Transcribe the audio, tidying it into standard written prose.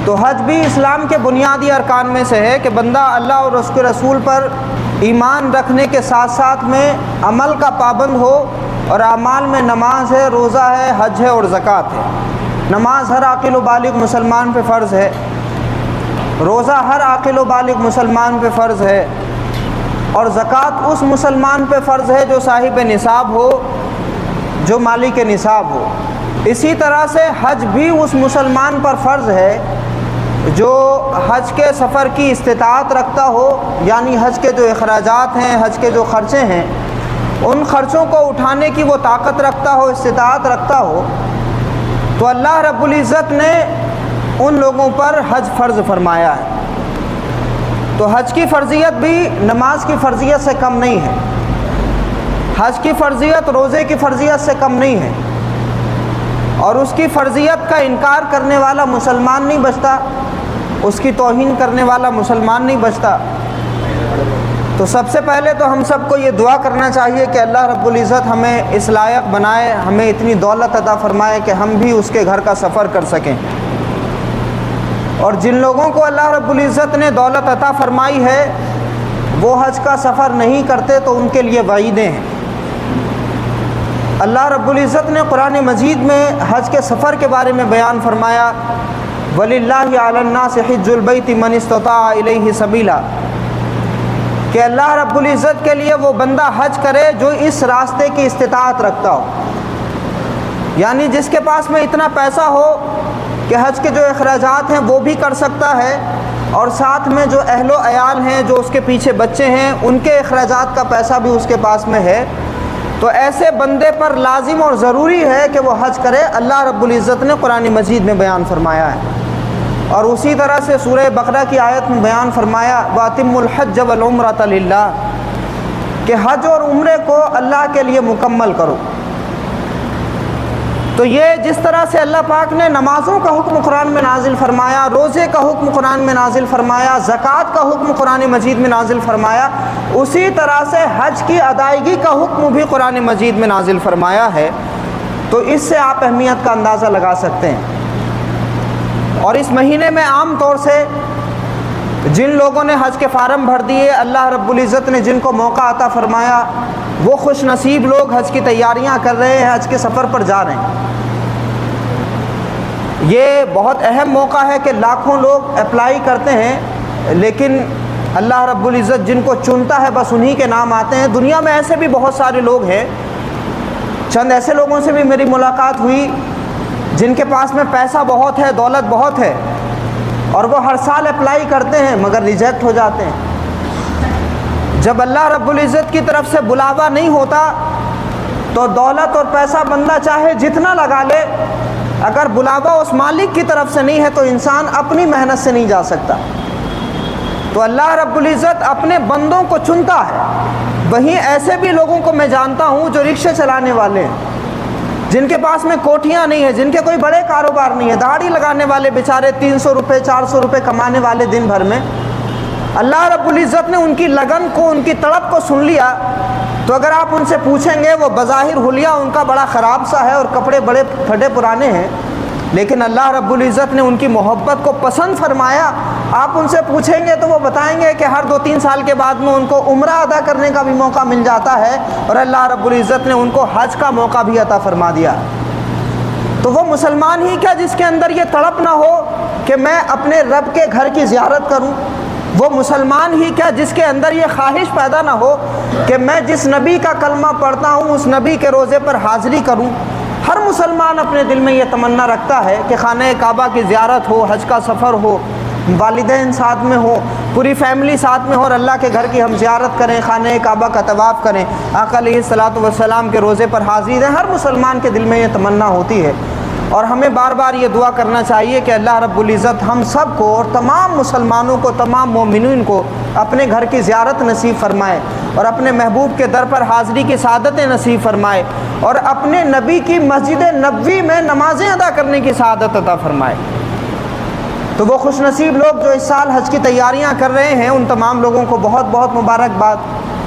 تو حج بھی اسلام کے بنیادی ارکان میں سے ہے کہ بندہ اللہ اور اس کے رسول پر ایمان رکھنے کے ساتھ ساتھ میں عمل کا پابند ہو، اور اعمال میں نماز ہے، روزہ ہے، حج ہے اور زکوٰۃ ہے۔ نماز ہر عاقل و بالغ مسلمان پہ فرض ہے، روزہ ہر عاقل و بالغ مسلمان پہ فرض ہے، اور زکوٰۃ اس مسلمان پہ فرض ہے جو صاحب نصاب ہو، جو مالک نصاب ہو۔ اسی طرح سے حج بھی اس مسلمان پر فرض ہے جو حج کے سفر کی استطاعت رکھتا ہو، یعنی حج کے جو اخراجات ہیں، حج کے جو خرچے ہیں، ان خرچوں کو اٹھانے کی وہ طاقت رکھتا ہو، استطاعت رکھتا ہو، تو اللہ رب العزت نے ان لوگوں پر حج فرض فرمایا ہے۔ تو حج کی فرضیت بھی نماز کی فرضیت سے کم نہیں ہے، حج کی فرضیت روزے کی فرضیت سے کم نہیں ہے، اور اس کی فرضیت کا انکار کرنے والا مسلمان نہیں بچتا، اس کی توہین کرنے والا مسلمان نہیں بچتا۔ تو سب سے پہلے تو ہم سب کو یہ دعا کرنا چاہیے کہ اللہ رب العزت ہمیں اس لائق بنائے، ہمیں اتنی دولت عطا فرمائے کہ ہم بھی اس کے گھر کا سفر کر سکیں۔ اور جن لوگوں کو اللہ رب العزت نے دولت عطا فرمائی ہے وہ حج کا سفر نہیں کرتے تو ان کے لیے وعیدیں ہیں۔ اللہ رب العزت نے قرآن مجید میں حج کے سفر کے بارے میں بیان فرمایا، وَلِلَّهِ عَلَى النَّاسِ حِجُّ الْبَيْتِ مَنِ اسْتَطَاعَ إِلَيْهِ سَبِيلًا، کہ اللہ رب العزت کے لیے وہ بندہ حج کرے جو اس راستے کی استطاعت رکھتا ہو، یعنی جس کے پاس میں اتنا پیسہ ہو کہ حج کے جو اخراجات ہیں وہ بھی کر سکتا ہے، اور ساتھ میں جو اہل و عیال ہیں، جو اس کے پیچھے بچے ہیں، ان کے اخراجات کا پیسہ بھی اس کے پاس میں ہے، تو ایسے بندے پر لازم اور ضروری ہے کہ وہ حج کرے۔ اللہ رب العزت نے قرآن مجید میں بیان فرمایا ہے، اور اسی طرح سے سورہ بقرہ کی آیت میں بیان فرمایا وَأَتِمُّ الْحَجَّ وَالْعُمْرَةَ لِلَّهِ، کہ حج اور عمرے کو اللہ کے لیے مکمل کرو۔ تو یہ جس طرح سے اللہ پاک نے نمازوں کا حکم قرآن میں نازل فرمایا، روزے کا حکم قرآن میں نازل فرمایا، زکوٰۃ کا حکم قرآن مجید میں نازل فرمایا، اسی طرح سے حج کی ادائیگی کا حکم بھی قرآن مجید میں نازل فرمایا ہے۔ تو اس سے آپ اہمیت کا اندازہ لگا سکتے ہیں۔ اور اس مہینے میں عام طور سے جن لوگوں نے حج کے فارم بھر دیے، اللہ رب العزت نے جن کو موقع عطا فرمایا، وہ خوش نصیب لوگ حج کی تیاریاں کر رہے ہیں، حج کے سفر پر جا رہے ہیں۔ یہ بہت اہم موقع ہے کہ لاکھوں لوگ اپلائی کرتے ہیں، لیکن اللہ رب العزت جن کو چنتا ہے بس انہی کے نام آتے ہیں۔ دنیا میں ایسے بھی بہت سارے لوگ ہیں، چند ایسے لوگوں سے بھی میری ملاقات ہوئی جن کے پاس میں پیسہ بہت ہے، دولت بہت ہے، اور وہ ہر سال اپلائی کرتے ہیں مگر ریجیکٹ ہو جاتے ہیں۔ جب اللہ رب العزت کی طرف سے بلاوا نہیں ہوتا تو دولت اور پیسہ بندہ چاہے جتنا لگا لے، اگر بلاوا اس مالک کی طرف سے نہیں ہے تو انسان اپنی محنت سے نہیں جا سکتا۔ تو اللہ رب العزت اپنے بندوں کو چنتا ہے۔ وہیں ایسے بھی لوگوں کو میں جانتا ہوں جو رکشے چلانے والے ہیں، جن کے پاس میں کوٹھیاں نہیں ہیں، جن کے کوئی بڑے کاروبار نہیں ہے، دہاڑی لگانے والے بیچارے 300 روپے 400 روپے کمانے والے دن بھر میں، اللہ رب العزت نے ان کی لگن کو، ان کی تڑپ کو سن لیا۔ تو اگر آپ ان سے پوچھیں گے، وہ بظاہر حلیہ ان کا بڑا خراب سا ہے اور کپڑے بڑے پھٹے پرانے ہیں، لیکن اللہ رب العزت نے ان کی محبت کو پسند فرمایا۔ آپ ان سے پوچھیں گے تو وہ بتائیں گے کہ ہر 2-3 سال کے بعد میں ان کو عمرہ ادا کرنے کا بھی موقع مل جاتا ہے، اور اللہ رب العزت نے ان کو حج کا موقع بھی عطا فرما دیا۔ تو وہ مسلمان ہی کیا جس کے اندر یہ تڑپ نہ ہو کہ میں اپنے رب کے گھر کی زیارت کروں؟ وہ مسلمان ہی کیا جس کے اندر یہ خواہش پیدا نہ ہو کہ میں جس نبی کا کلمہ پڑھتا ہوں اس نبی کے روزے پر حاضری کروں؟ ہر مسلمان اپنے دل میں یہ تمنا رکھتا ہے کہ خانہ کعبہ کی زیارت ہو، حج کا سفر ہو، والدین ساتھ میں ہو، پوری فیملی ساتھ میں ہو، اور اللہ کے گھر کی ہم زیارت کریں، خانہ کعبہ کا طواف کریں، آقا علیہ الصلوۃ والسلام کے روزے پر حاضری دیں۔ ہر مسلمان کے دل میں یہ تمنا ہوتی ہے، اور ہمیں بار بار یہ دعا کرنا چاہیے کہ اللہ رب العزت ہم سب کو اور تمام مسلمانوں کو، تمام مومنین کو اپنے گھر کی زیارت نصیب فرمائے، اور اپنے محبوب کے در پر حاضری کی سعادت نصیب فرمائے، اور اپنے نبی کی مسجد نبوی میں نمازیں ادا کرنے کی سعادت عطا فرمائے۔ تو وہ خوش نصیب لوگ جو اس سال حج کی تیاریاں کر رہے ہیں، ان تمام لوگوں کو بہت بہت مبارکباد۔